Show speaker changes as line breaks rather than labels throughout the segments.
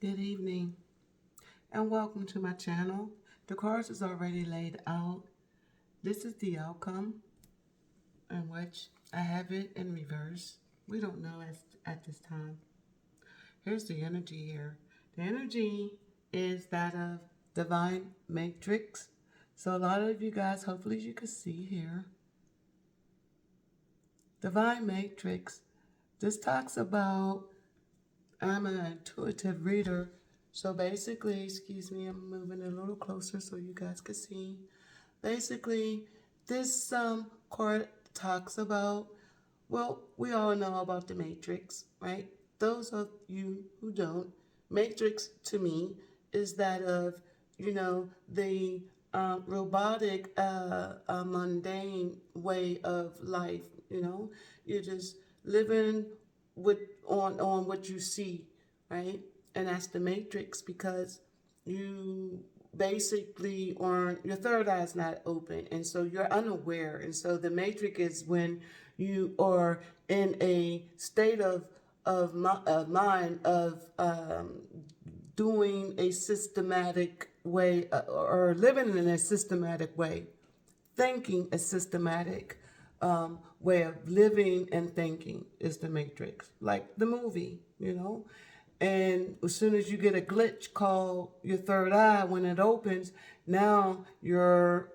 Good evening and welcome to my channel. The cards is already laid out. This is the outcome in which I have it in reverse. We don't know at this time. Here's the energy here. The energy is that of Divine Matrix. So a lot of you guys, hopefully you can see here. Divine Matrix. This talks about, I'm an intuitive reader. So basically, excuse me, I'm moving a little closer so you guys can see. Basically, this card talks about, well, we all know about the Matrix, right? Those of you who don't, Matrix to me is that of, the robotic, mundane way of life. You're just living with on what you see, right? And that's the Matrix because you basically are, your third eye is not open, and so you're unaware. And so the Matrix is when you are in a state of mind of doing a systematic way, or living in a systematic way, thinking a systematic way of living and thinking is the Matrix, like the movie. And as soon as you get a glitch called your third eye, when it opens, now you're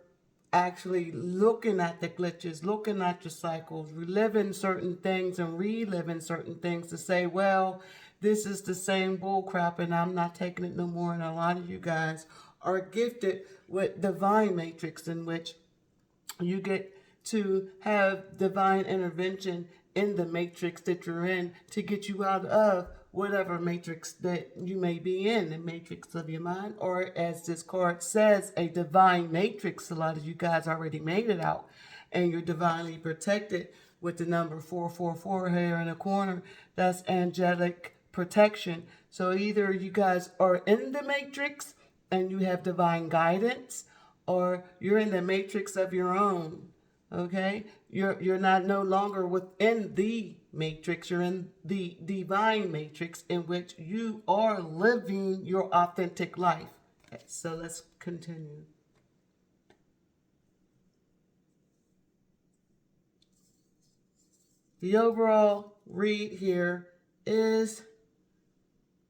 actually looking at the glitches, looking at your cycles, reliving certain things and reliving certain things to say, well, this is the same bull crap and I'm not taking it no more. And a lot of you guys are gifted with divine matrix, in which you get to have divine intervention in the matrix that you're in to get you out of whatever matrix that you may be in, the matrix of your mind, or as this card says, a divine matrix. A lot of you guys already made it out, and you're divinely protected with the number 444 here in the corner. That's angelic protection. So either you guys are in the matrix and you have divine guidance, or you're in the matrix of your own. Okay, you're not no longer within the matrix. You're in the divine matrix, in which you are living your authentic life. Okay, so let's continue. The overall read here is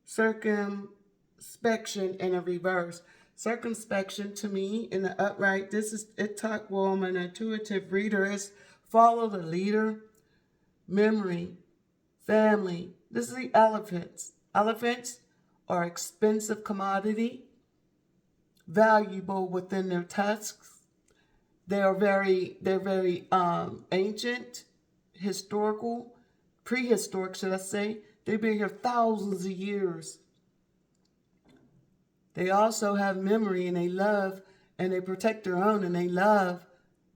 circumspection in a reverse. Circumspection to me in the upright, this is it talk, well, I'm an intuitive reader, is follow the leader, memory, family. This is the elephants. Elephants are expensive commodity, valuable within their tusks. They're very ancient, historical, prehistoric, should I say. They've been here thousands of years. They also have memory, and they love, and they protect their own, and they love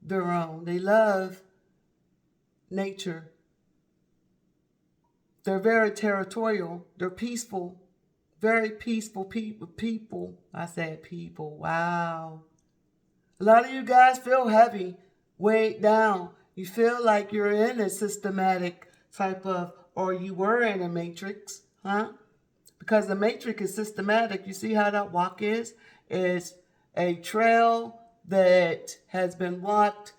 their own. They love nature. They're very territorial. They're peaceful, very peaceful people. I said people. Wow. A lot of you guys feel heavy, weighed down. You feel like you're in a systematic type of, or you were in a matrix, huh? Because the matrix is systematic. You see how that walk is? It's a trail that has been walked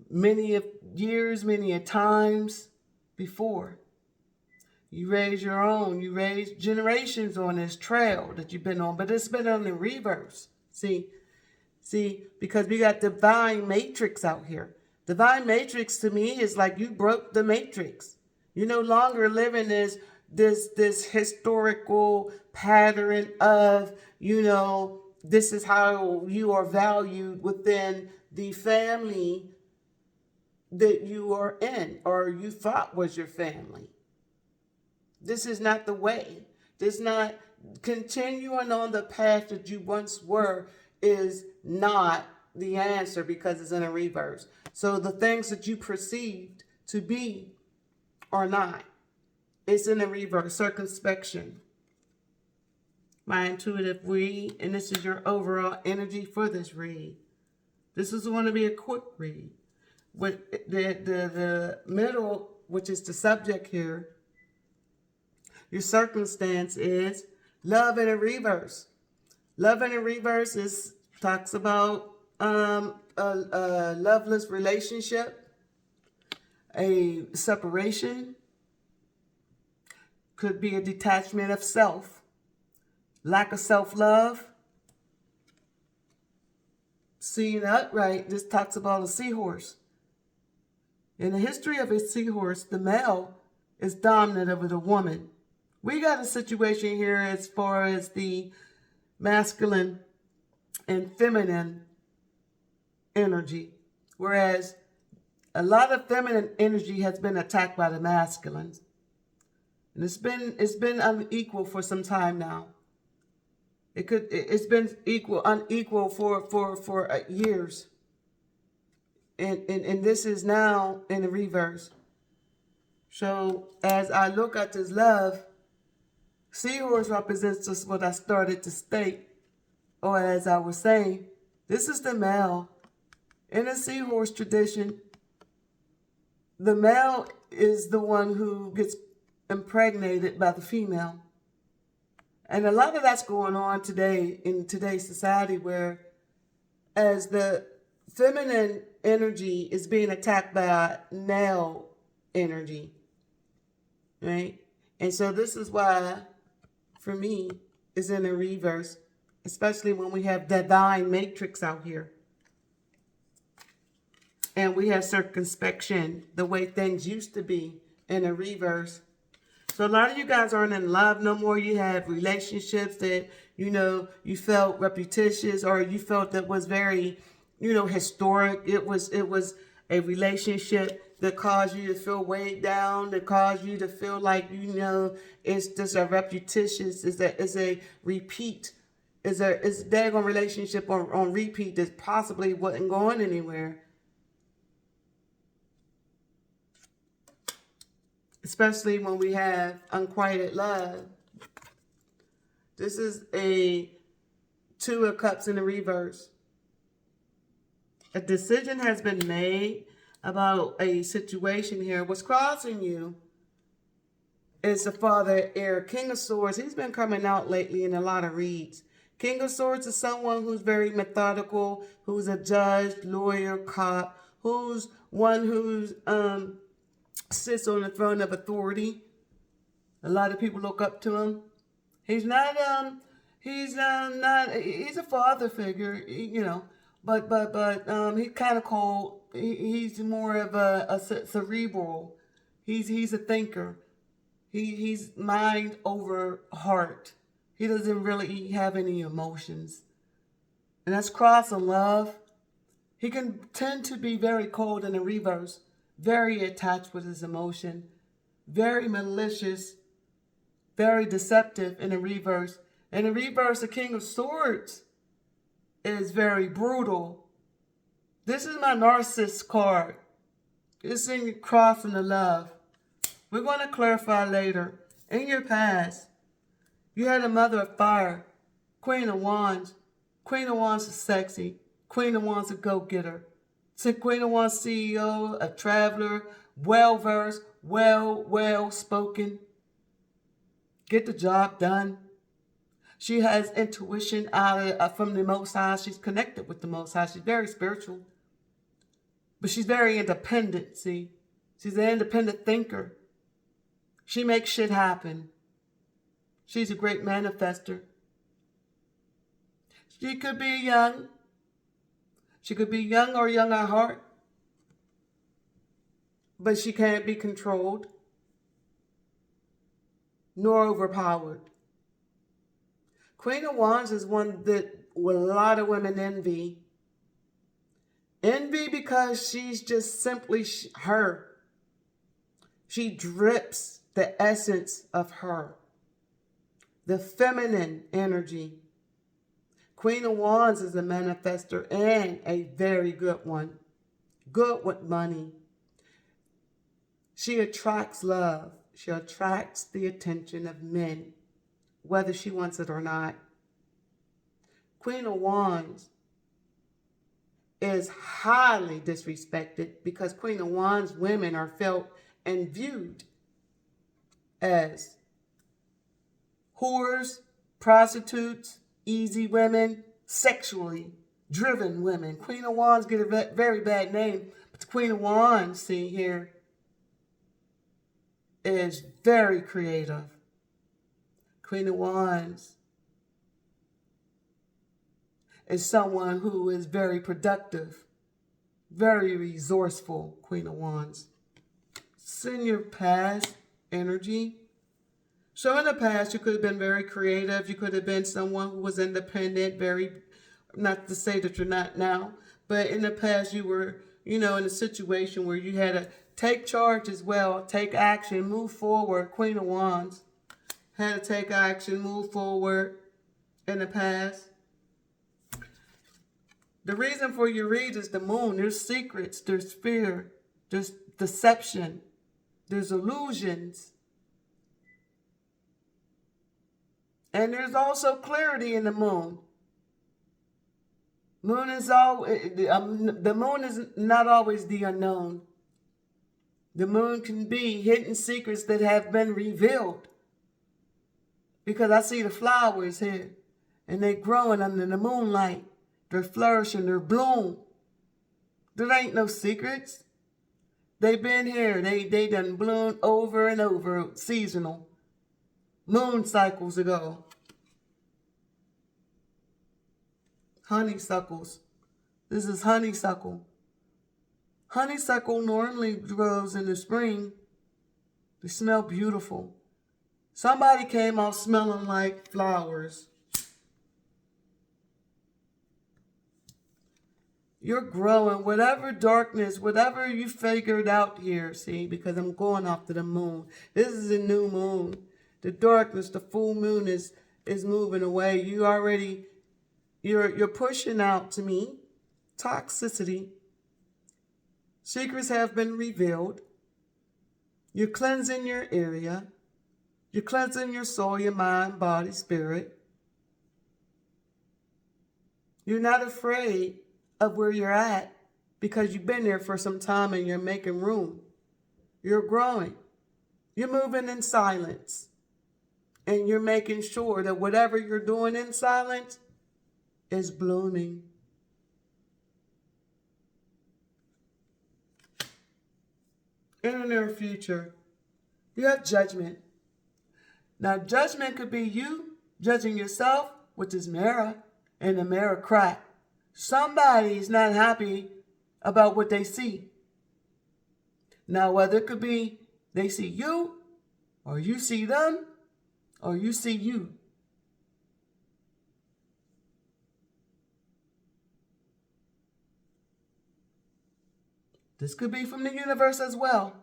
many years, many times before. You raise your own. You raise generations on this trail that you've been on, but it's been on the reverse. See, because we got divine matrix out here. Divine matrix to me is like you broke the matrix. You're no longer living this historical pattern of, this is how you are valued within the family that you are in, or you thought was your family. This is not the way. This not continuing on the path that you once were is not the answer, because it's in a reverse. So the things that you perceived to be are not. It's in a reverse. Circumspection. My intuitive read, and this is your overall energy for this read. This is going to be a quick read. With the middle, which is the subject here, your circumstance is Love in a reverse. Love in a reverse talks about a loveless relationship, a separation, could be a detachment of self, lack of self-love. Seeing upright, this talks about a seahorse. In the history of a seahorse, the male is dominant over the woman. We got a situation here as far as the masculine and feminine energy, whereas a lot of feminine energy has been attacked by the masculine, and it's been unequal for some time now. It's been unequal for years, and this is now in the reverse. So as I look at this love, seahorse represents just what I started to state, or as I was saying, this is the male. In the seahorse tradition, the male is the one who gets impregnated by the female. And a lot of that's going on today in today's society, where as the feminine energy is being attacked by male energy, right? And so this is why, for me, is in a reverse, especially when we have divine matrix out here. And we have circumspection, the way things used to be, in a reverse. So a lot of you guys aren't in love no more. You have relationships that, you felt repetitious, or you felt that was very, historic. It was a relationship that caused you to feel weighed down, that caused you to feel like, it's just a repetitious, is a repeat, is a daggone relationship on repeat that possibly wasn't going anywhere. Especially when we have unquieted love. This is a Two of Cups in the reverse. A decision has been made about a situation here. What's crossing you is the Father Air. King of Swords, he's been coming out lately in a lot of reads. King of Swords is someone who's very methodical, who's a judge, lawyer, cop, who's sits on the throne of authority. A lot of people look up to him. He's not he's a father figure, but he's kind of cold. He's more of a cerebral. He's a thinker. He's mind over heart. He doesn't really have any emotions. And that's cross and love. He can tend to be very cold in the reverse, very attached with his emotion, very malicious, very deceptive in the reverse. In the reverse, the King of Swords is very brutal. This is my narcissist card. It's in cross and the love. We're going to clarify later. In your past, you had a Mother of Fire, Queen of Wands. Queen of Wands is sexy. Queen of Wands is a go-getter. Queen of Wands CEO, a traveler, well-versed, well-spoken. Get the job done. She has intuition from the Most High. She's connected with the Most High. She's very spiritual. But she's very independent, see? She's an independent thinker. She makes shit happen. She's a great manifester. She could be young. She could be young or young at heart. But she can't be controlled nor overpowered. Queen of Wands is one that a lot of women envy. Envy because she's just simply her. She drips the essence of her. The feminine energy. Queen of Wands is a manifester and a very good one. Good with money. She attracts love. She attracts the attention of men, whether she wants it or not. Queen of Wands is highly disrespected because Queen of Wands women are felt and viewed as whores, prostitutes, easy women, sexually driven women. Queen of Wands get a very bad name, but the Queen of Wands, see here, is very creative. Queen of Wands is someone who is very productive, very resourceful. Queen of Wands. It's in your past energy. So in the past, you could have been very creative. You could have been someone who was independent, very, not to say that you're not now, but in the past you were, in a situation where you had to take charge as well, take action, move forward. Queen of Wands had to take action, move forward in the past. The reason for your read is the moon. There's secrets, there's fear, there's deception, there's illusions. And there's also clarity in the moon. The moon is not always the unknown. The moon can be hidden secrets that have been revealed. Because I see the flowers here, and they're growing under the moonlight. They're flourishing, they're bloom. There ain't no secrets. They've been here. They done bloomed over and over, seasonal. Moon cycles ago. Honeysuckles. This is honeysuckle. Honeysuckle normally grows in the spring. They smell beautiful. Somebody came out smelling like flowers. You're growing, whatever darkness, whatever you figured out here, see, because I'm going off to the moon. This is a new moon. The darkness, the full moon is moving away. You're pushing out to me toxicity. Secrets have been revealed. You're cleansing your area. You're cleansing your soul, your mind, body, spirit. You're not afraid of where you're at because you've been there for some time and you're making room. You're growing. You're moving in silence. And you're making sure that whatever you're doing in silence is blooming. In the near future, you have judgment. Now, judgment could be you judging yourself with this mirror and the mirror crack. Somebody's not happy about what they see. Now, whether it could be they see you, or you see them, or you see you. This could be from the universe as well,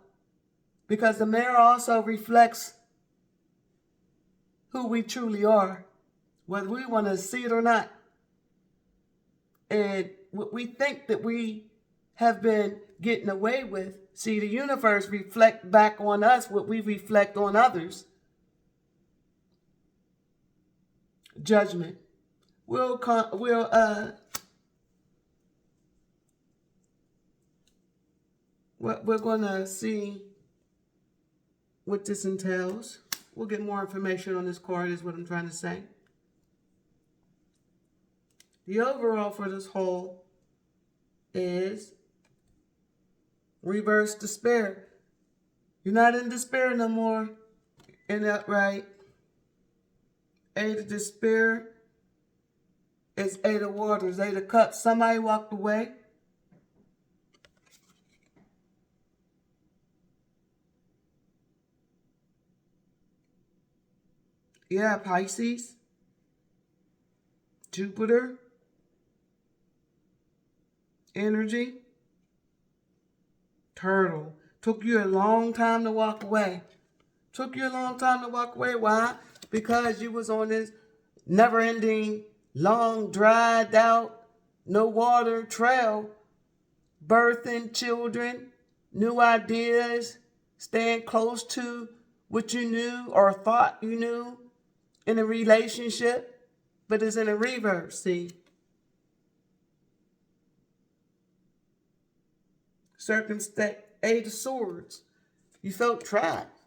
because the mirror also reflects who we truly are, whether we want to see it or not. And what we think that we have been getting away with, see, the universe reflect back on us what we reflect on others. Judgment. We're going to see what this entails. We'll get more information on this card is what I'm trying to say. The overall for this whole is reverse despair. You're not in despair no more. Isn't that right? Eight of despair is Eight of Waters, Eight of Cups. Somebody walked away. Yeah, Pisces, Jupiter, energy, Turtle. Took you a long time to walk away. Took you a long time to walk away. Why? Because you was on this never-ending, long, dried out, no water trail, birthing children, new ideas, staying close to what you knew or thought you knew in a relationship, but it's in a reverse, see? Circumstance, Eight of Swords. You felt trapped,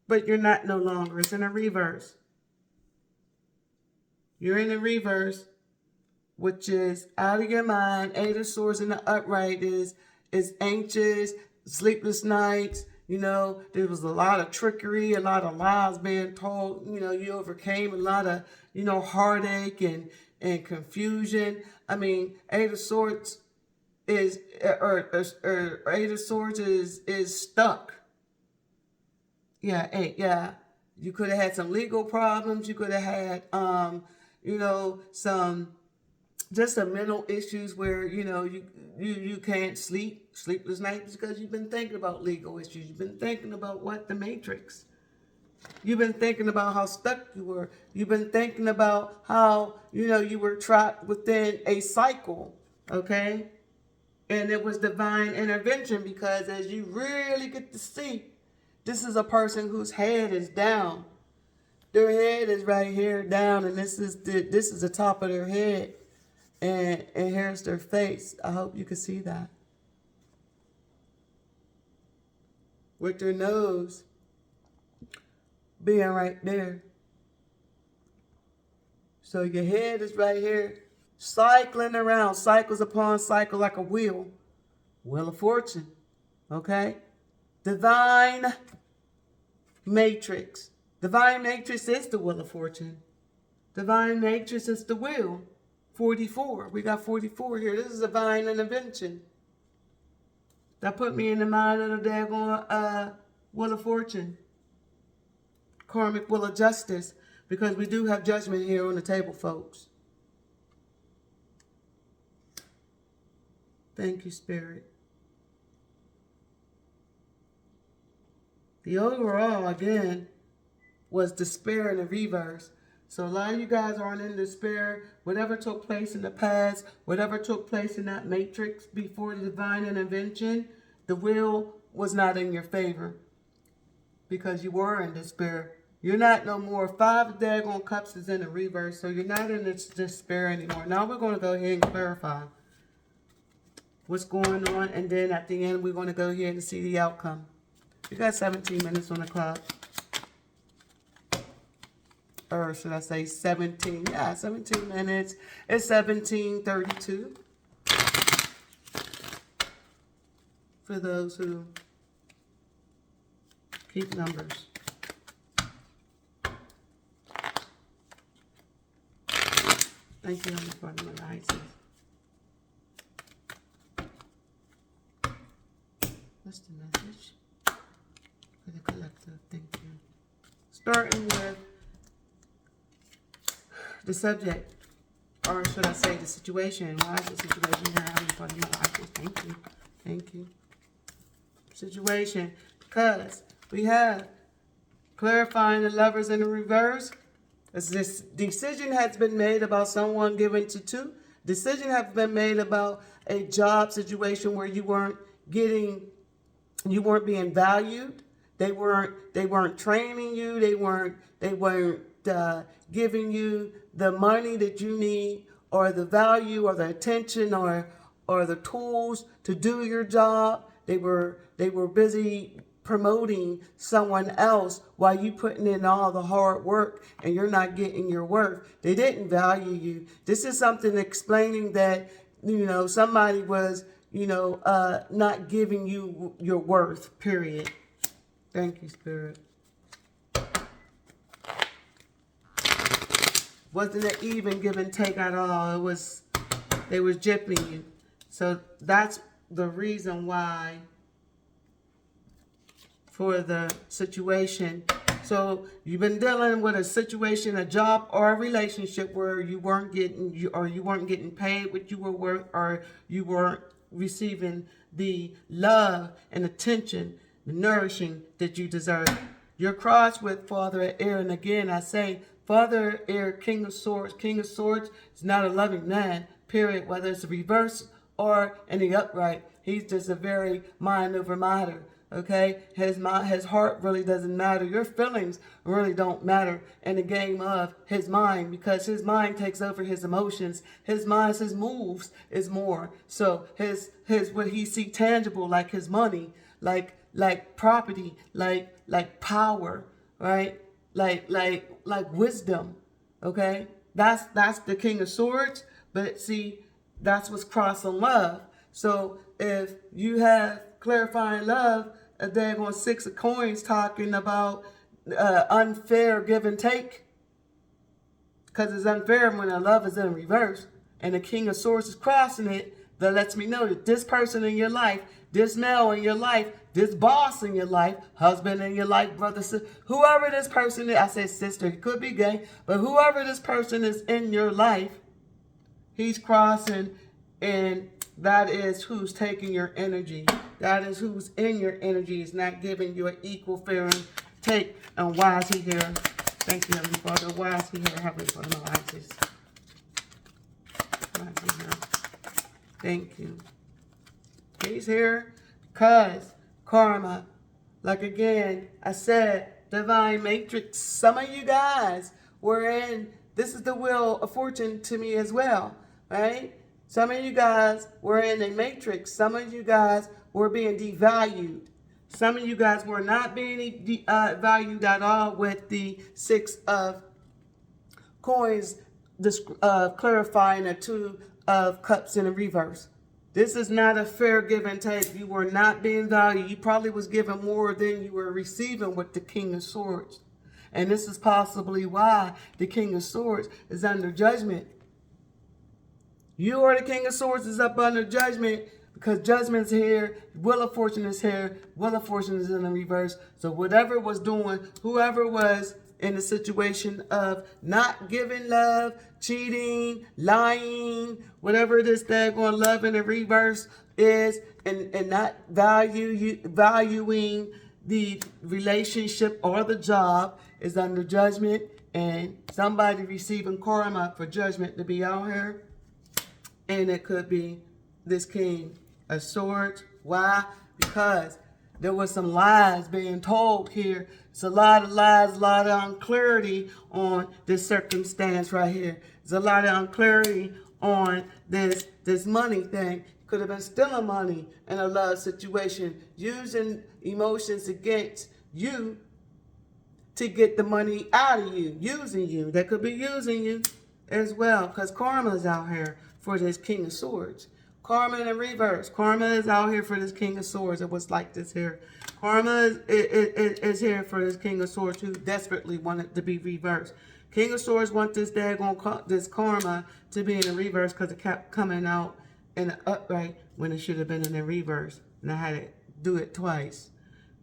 but you're not no longer. It's in a reverse. You're in the reverse, which is out of your mind. Eight of Swords in the upright is anxious, sleepless nights. You know, there was a lot of trickery, a lot of lies being told. You know, you overcame a lot of, you know, heartache and confusion. I mean, Eight of Swords is, or Eight of Swords is stuck. Yeah, eight, yeah. You could have had some legal problems. You could have had, you know, some mental issues where, you know, you can't sleepless nights because you've been thinking about legal issues. You've been thinking about the matrix. You've been thinking about how stuck you were. You've been thinking about how, you know, you were trapped within a cycle, okay? And it was divine intervention, because as you really get to see, this is a person whose head is down. Their head is right here down, and this is the top of their head. And here's their face. I hope you can see that. With their nose being right there. So your head is right here, cycling around, cycles upon cycle like a wheel. Wheel of Fortune. Okay? Divine Matrix. Divine Matrix is the Wheel of Fortune. Divine Matrix is the wheel. 44. We got 44 here. This is divine intervention. That put me in the mind of the daggone Wheel of Fortune. Karmic Wheel of Justice. Because we do have judgment here on the table, folks. Thank you, Spirit. The overall, again, was despair in the reverse. So a lot of you guys aren't in despair. Whatever took place in the past, whatever took place in that matrix before the divine intervention, the will was not in your favor because you were in despair. You're not no more. 5 of daggone cups is in the reverse, so you're not in this despair anymore. Now we're going to go ahead and clarify what's going on, and then at the end we're going to go ahead and see the outcome. You got 17 minutes on the clock. Or should I say 17? Yeah, 17 minutes. It's 17:32. For those who keep numbers. Thank you, Heavenly Father, my license. What's the message for the collective? Thank you. Starting with the subject, or should I say the situation. Why is the situation here? Heavenly Father, my license. Thank you. Thank you. Situation, because we have clarifying the Lovers in the reverse. As this decision has been made about someone given to 2. Decision has been made about a job situation where you weren't being valued. They weren't training you. They weren't giving you the money that you need, or the value, or the attention, or the tools to do your job. They were busy promoting someone else while you putting in all the hard work and you're not getting your worth. They didn't value you. This is something explaining that, you know, somebody was, you know, not giving you your worth, period. Thank you, Spirit. Wasn't an even give and take at all. They was gypping you. So that's the reason why for the situation. So you've been dealing with a situation, a job or a relationship where you weren't getting paid what you were worth, or you weren't receiving the love and attention, the nourishing that you deserve. You're crossed with Father Air, and again I say, Father Air, King of Swords. King of Swords is not a loving man, period, whether it's a reverse or in the upright. He's just a very mind over matter. Okay, his heart really doesn't matter. Your feelings really don't matter in the game of his mind, because his mind takes over his emotions. His moves is more. So his what he see tangible, like his money, like property, like power, right? Like wisdom. Okay, that's the King of Swords. But see, that's what's crossing love. So if you have clarifying love, a daggone 6 of coins talking about unfair give and take, because it's unfair when a love is in reverse, and the King of Swords is crossing it. That lets me know that this person in your life, this male in your life, this boss in your life, husband in your life, brother, sister, whoever this person is, I say sister, it could be gay, but whoever this person is in your life, he's crossing, and that is who's taking your energy. That is who's in your energy. Is not giving you an equal, fair, and take. And why is he here? Thank you, Heavenly Father. Why is he here, Heavenly Father? No, I just... Why is he here? Thank you. He's here because karma, like again, I said, divine matrix. Some of you guys were in, this is the wheel of fortune to me as well, right? Some of you guys were in a matrix. Some of you guys were being devalued. Some of you guys were not being valued at all with the 6 of coins, clarifying a 2 of cups in a reverse. This is not a fair give and take. You were not being valued. You probably was given more than you were receiving with the King of Swords. And this is possibly why the King of Swords is under judgment. You or the King of Swords is up under judgment because judgment's here, Wheel of Fortune is here, Wheel of Fortune is in the reverse. So whatever was doing, whoever was in the situation of not giving love, cheating, lying, whatever this daggone love in the reverse is, and not valuing the relationship or the job, is under judgment, and somebody receiving karma for judgment to be out here. And it could be this King of Swords. Why? Because there was some lies being told here. It's a lot of lies, a lot of unclarity on this circumstance right here. There's a lot of unclarity on this money thing. Could have been stealing money in a love situation, using emotions against you to get the money out of you, using you. They could be using you as well, because karma is out here for this King of Swords. Karma in the reverse. Karma is out here for this King of Swords. It was like this here. Karma is here for this King of Swords who desperately wanted to be reversed. King of Swords want this daggone this karma to be in the reverse because it kept coming out in the upright when it should have been in the reverse. And I had to do it twice.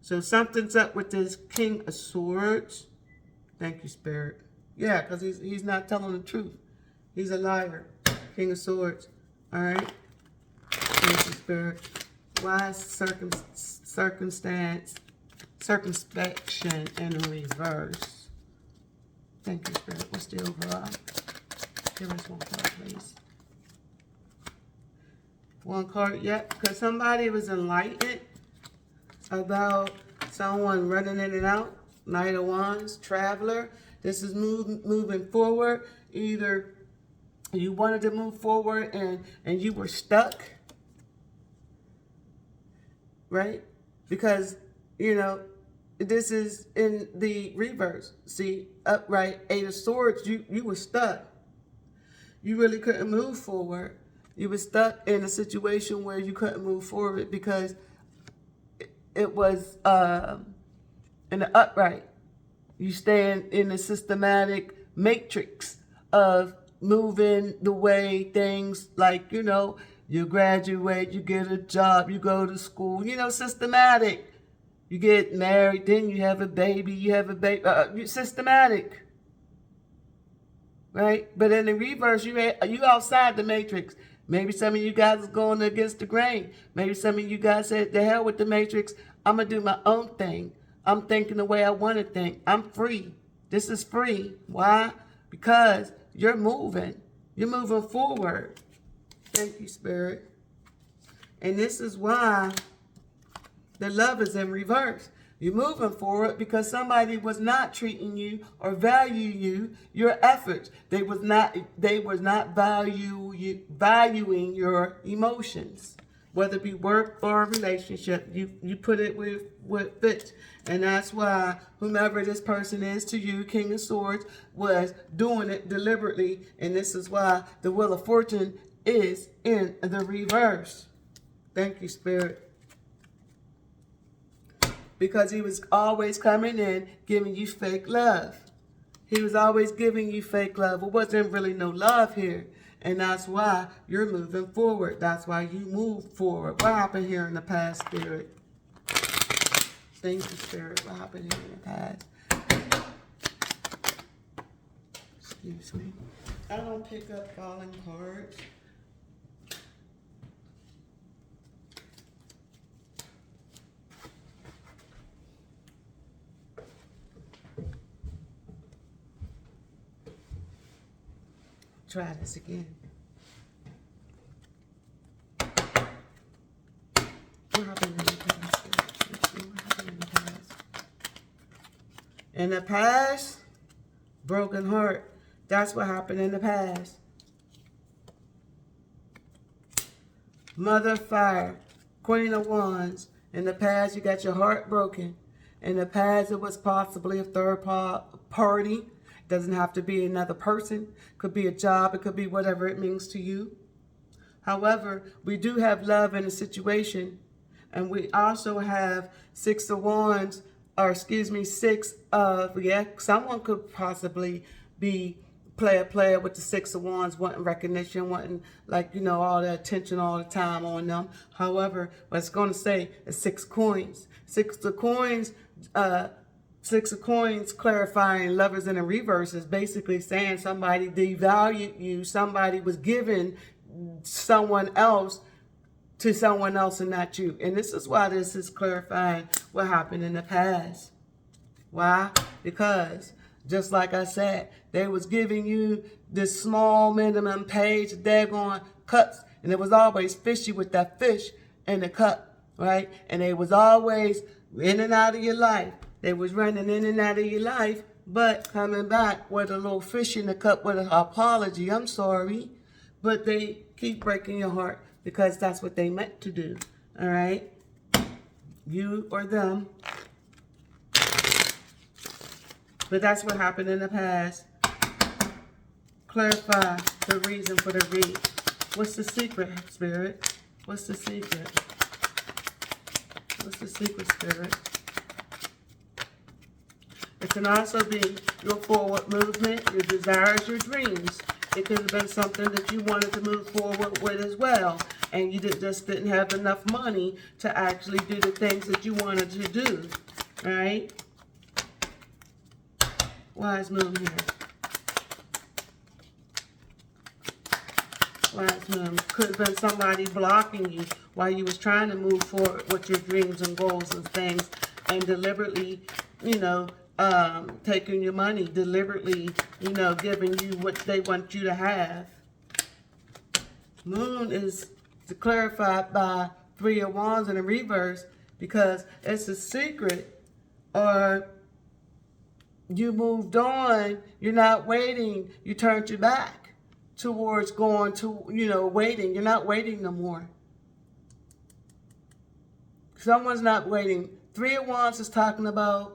So something's up with this King of Swords. Thank you, Spirit. Yeah, because he's not telling the truth. He's a liar. King of Swords. All right. Thank you, Spirit. Wise circumspection in reverse. Thank you, Spirit. What's the overall? Give us one card, please. One card, yep. Because somebody was enlightened about someone running in and out. Knight of Wands, Traveler. This is moving forward. Either you wanted to move forward and you were stuck, right? Because, you know, this is in the reverse. See, upright, 8 of Swords, you were stuck. You really couldn't move forward. You were stuck in a situation where you couldn't move forward because it was in the upright. You stand in a systematic matrix of moving the way things, like, you know, you graduate, you get a job, you go to school, you know, systematic. You get married, then you have a baby, you're systematic. Right? But in the reverse, you outside the matrix. Maybe some of you guys is going against the grain. Maybe some of you guys said, the hell with the matrix, I'm going to do my own thing. I'm thinking the way I want to think. I'm free. This is free. Why? Because you're moving. You're moving forward. Thank you, Spirit. And this is why the love is in reverse. You're moving forward because somebody was not treating you or valuing you, your efforts. They was not valuing your emotions. whether it be work or a relationship. You put it with what fits. And that's why whomever this person is to you, King of Swords, was doing it deliberately. And this is why the Wheel of Fortune is in the reverse. Thank you, Spirit. Because he was always coming in giving you fake love. He was always giving you fake love. It wasn't really no love here. And that's why you're moving forward. That's why you move forward. What happened here in the past, Spirit? Thank you, Spirit. What happened here in the past? Excuse me. I don't pick up falling cards. Try this again. What happened in the past? Let's see what happened in the past. In the past, broken heart. That's what happened in the past. Mother of Fire, Queen of Wands. In the past, you got your heart broken. In the past, it was possibly a third party. Doesn't have to be another person. Could be a job. It could be whatever it means to you. However, we do have love in a situation. And we also have Six of Wands, or excuse me, someone could possibly be player with the Six of Wands, wanting recognition, wanting, like, you know, all the attention all the time on them. However, what it's going to say is 6 coins. Six of Coins clarifying Lovers in the reverse is basically saying somebody devalued you. Somebody was giving someone else to someone else and not you. And this is why this is clarifying what happened in the past. Why? Because, just like I said, they was giving you this small minimum page, daggone cuts. And it was always fishy with that fish in the cup, right? And they was always in and out of your life. They was running in and out of your life, but coming back with a little fish in the cup with an apology. I'm sorry. But they keep breaking your heart because that's what they meant to do. All right? You or them. But that's what happened in the past. Clarify the reason for the read. What's the secret, Spirit? What's the secret? What's the secret, Spirit? It can also be your forward movement, your desires, your dreams. It could have been something that you wanted to move forward with as well. And you just didn't have enough money to actually do the things that you wanted to do. All right? Wise moon here. Wise moon. Could have been somebody blocking you while you was trying to move forward with your dreams and goals and things. And deliberately, you know, taking your money, deliberately, you know, giving you what they want you to have. Moon is clarified by 3 of Wands in the reverse because it's a secret, or you moved on, you're not waiting, you turned your back towards going to, you know, waiting. You're not waiting no more. Someone's not waiting. 3 of Wands is talking about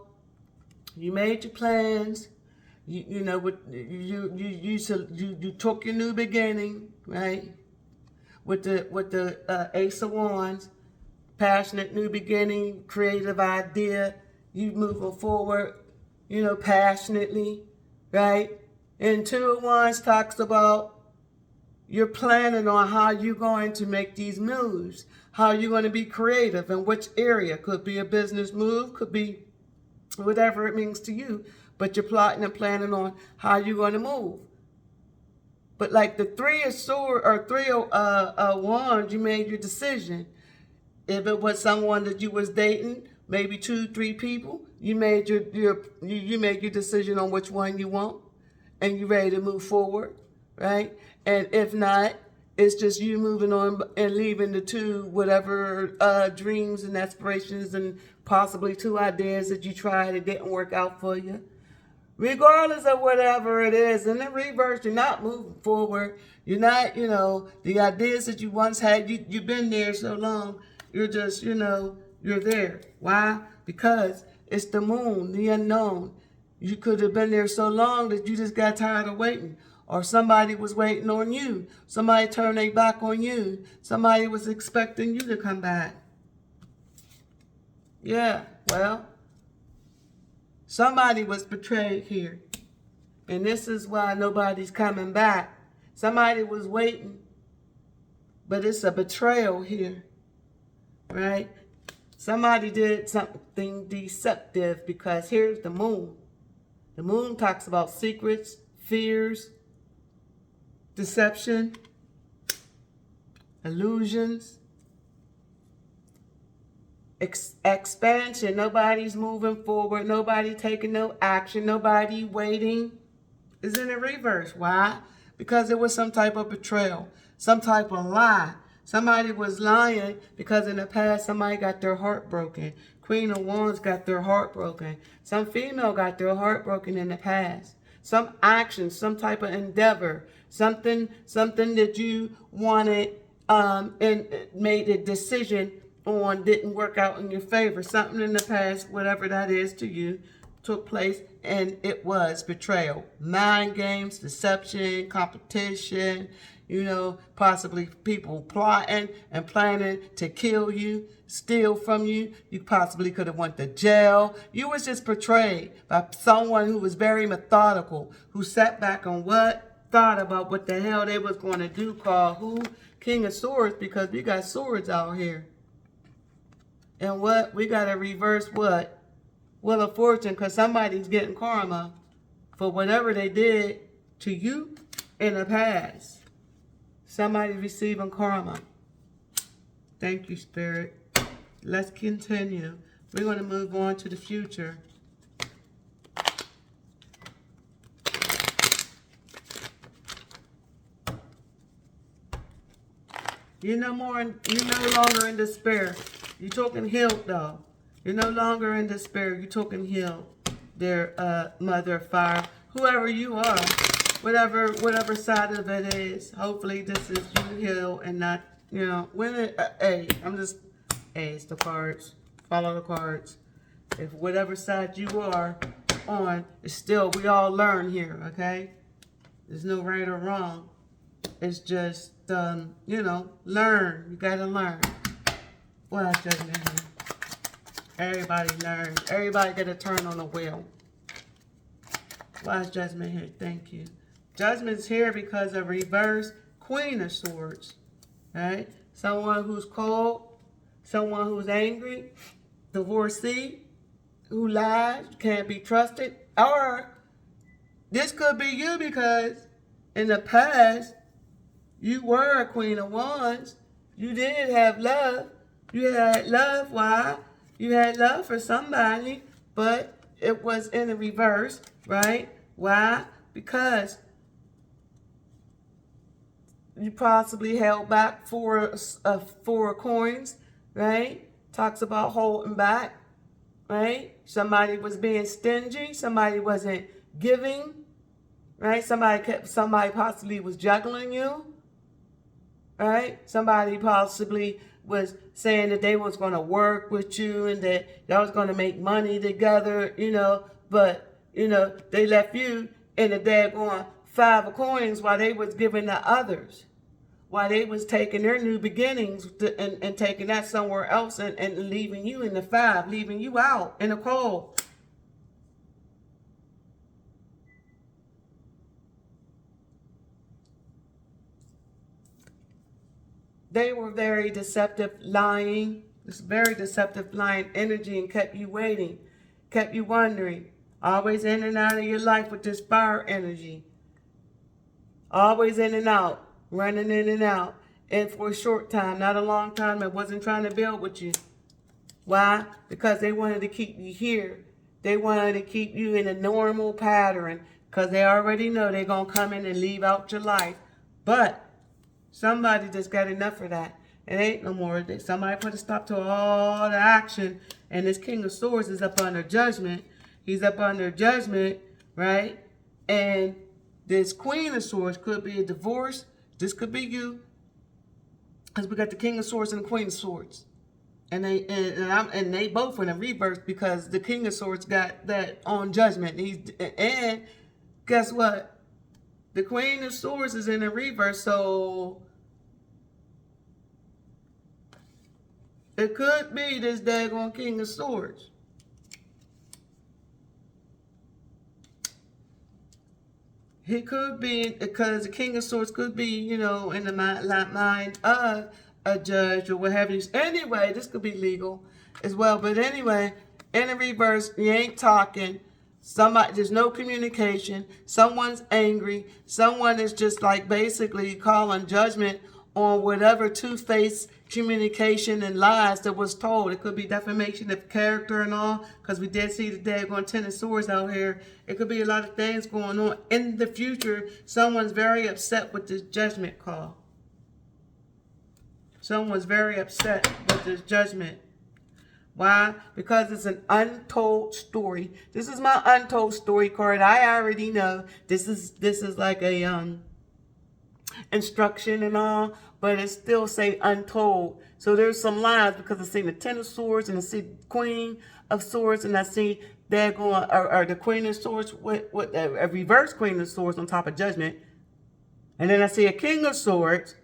you made your plans. You know, you took your new beginning, right? With the Ace of Wands, passionate new beginning, creative idea. You moving forward, you know, passionately, right? And 2 of Wands talks about you're planning on how you're going to make these moves, how you're going to be creative, in which area. Could be a business move, could be whatever it means to you, but you're plotting and planning on how you're going to move. But like the 3 of Swords or 3 of Wands, you made your decision. If it was someone that you was dating, maybe 2, 3 people, you made you made your decision on which one you want, and you're ready to move forward, right? And if not, it's just you moving on and leaving the 2 whatever dreams and aspirations and possibly 2 ideas that you tried, it didn't work out for you. regardless of whatever it is. In the reverse, you're not moving forward. You're not, the ideas that you once had, you've been there so long, you're just, you're there. Why? Because it's the moon, the unknown. You could have been there so long that you just got tired of waiting. Or somebody was waiting on you. Somebody turned their back on you. Somebody was expecting you to come back. Yeah, well, somebody was betrayed here. And this is why nobody's coming back. Somebody was waiting. But it's a betrayal here. Right? Somebody did something deceptive, because here's the moon. The moon talks about secrets, fears, deception, illusions, expansion. Nobody's moving forward. Nobody taking no action. Nobody waiting. Is in the reverse. Why? Because it was some type of betrayal, some type of lie. Somebody was lying because in the past somebody got their heart broken. Queen of Wands got their heart broken. Some female got their heart broken in the past. Some action, some type of endeavor, something that you wanted and made a decision on didn't work out in your favor. Something in the past, whatever that is to you, took place, and it was betrayal. Mind games, deception, competition, possibly people plotting and planning to kill you, steal from you. You possibly could have went to jail. You was just betrayed by someone who was very methodical, who sat back and thought about what the hell they was going to do, called who? King of Swords, because we got swords out here. And what? We got to reverse what? Wheel of Fortune, because somebody's getting karma for whatever they did to you in the past. Somebody receiving karma. Thank you, Spirit. Let's continue. We're going to move on to the future. You're no longer in despair. You're talking healed, though. You're no longer in despair. You're talking healed. Dear Mother of Fire, whoever you are, whatever side of it is. Hopefully, this is you healed and not, it's the cards. Follow the cards. If whatever side you are on, it's still, we all learn here, okay? There's no right or wrong. It's just, learn. You gotta learn. What else doesn't it here? Everybody learns. Everybody get a turn on the wheel. Why is Judgment here? Thank you. Judgment's here because of reverse Queen of Swords. Right? Someone who's cold. Someone who's angry. Divorcee. Who lies. Can't be trusted. Or this could be you, because in the past, you were a Queen of Wands. You did have love. You had love. Why? You had love for somebody, but it was in the reverse, right? Why? Because you possibly held back four coins, right? Talks about holding back, right? Somebody was being stingy. Somebody wasn't giving, right? Somebody possibly was juggling you, right? Somebody possibly was saying that they was going to work with you and that y'all was going to make money together, but, they left you in the daggone 5 of coins while they was giving the others, while they was taking their new beginnings and taking that somewhere else and leaving you in the 5, leaving you out in the cold. They were very deceptive, lying. This very deceptive, lying energy, and kept you waiting, kept you wondering. Always in and out of your life with this fire energy. Always in and out, running in and out. And for a short time, not a long time. It wasn't trying to build with you. Why? Because they wanted to keep you here. They wanted to keep you in a normal pattern, because they already know they're going to come in and leave out your life. But somebody just got enough of that. It ain't no more. Somebody put a stop to all the action. And this King of Swords is up under judgment. He's up under judgment right? And this Queen of Swords could be a divorce. This could be you, because we got the King of Swords and the Queen of Swords. And they both in a reverse, because the King of Swords got that on Judgment. And guess what? The Queen of Swords is in a reverse, so it could be this daggone King of Swords. He could be, because the King of Swords could be, you know, in the mind of a judge or what have you. Anyway, this could be legal as well. But anyway, in the reverse, you ain't talking. Somebody, there's no communication. Someone's angry. Someone is just like basically calling judgment on whatever two-faced communication and lies that was told. It could be defamation of character and all, because we did see the daggone Ten of Swords out here. It could be a lot of things going on in the future. Someone's very upset with this judgment call. Someone's very upset with this judgment. Why? Because it's an untold story. This is my untold story card. I already know this is like a instruction and all, but it still say untold. So there's some lies, because I see the Ten of Swords and I see Queen of Swords, and I see they're going or the Queen of Swords with a reverse Queen of Swords on top of Judgment, and then I see a King of Swords,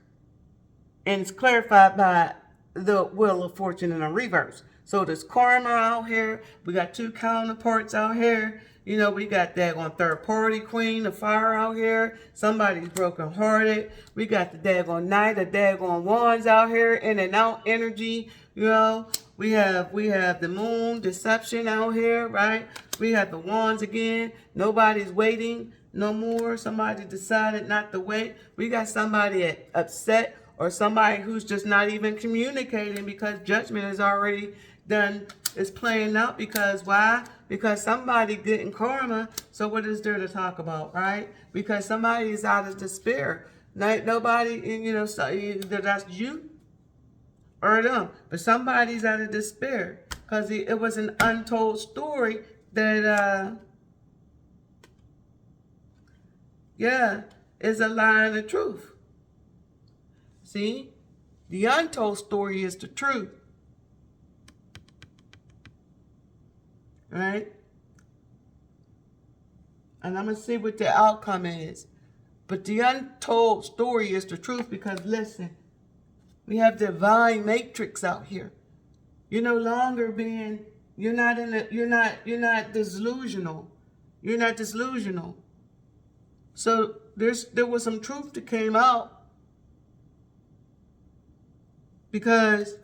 and it's clarified by the Wheel of Fortune in a reverse. So there's karma out here. We got two counterparts out here. You know, we got that on third party Queen of Fire out here. Somebody's broken hearted. We got the daggone Knight, the daggone Wands out here, in and out energy. You know, we have the Moon, deception out here, right? We have the Wands again. Nobody's waiting no more. Somebody decided not to wait. We got somebody upset, or somebody who's just not even communicating, because judgment is already done, is playing out. Because why? Because somebody getting karma. So what is there to talk about, right? Because somebody is out of despair. Nobody, you know, so either that's you or them, but somebody's out of despair, because it was an untold story that yeah, is a lie and the truth. See, the untold story is the truth. Right? And I'm going to see what the outcome is. But the untold story is the truth, because listen, we have divine matrix out here. You're no longer being, you're not delusional. You're not delusional. So there was some truth that came out, because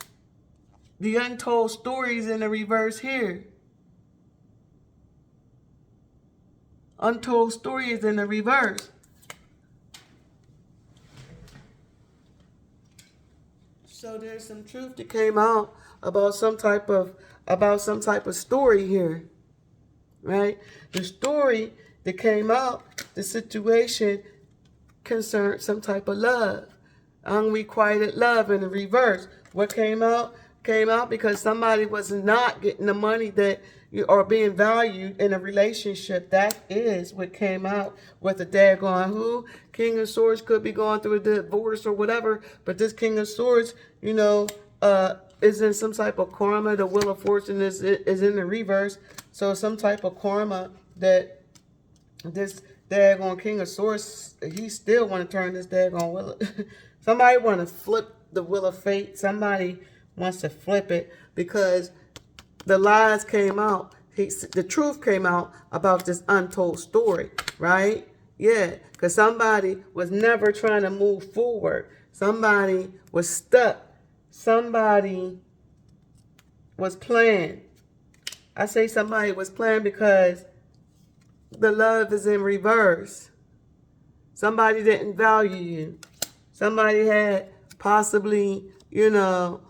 the untold story is in the reverse here. Untold story is in the reverse. So there's some truth that came out about some type of story here, right? The story that came out, the situation concerned some type of love, unrequited love in the reverse. What came out? Came out because somebody was not getting the money that you are being valued in a relationship. That is what came out with the daggone who? King of Swords could be going through a divorce or whatever, but this King of Swords, you know, is in some type of karma. The Wheel of Fortune is in the reverse. So some type of karma that this daggone King of Swords, he still want to turn this daggone wheel. Somebody want to flip the Wheel of Fate. Somebody wants to flip it, because the lies came out. The truth came out about this untold story, right? Yeah, because somebody was never trying to move forward. Somebody was stuck. Somebody was playing. I say somebody was playing because the love is in reverse. Somebody didn't value you. Somebody had possibly, you know,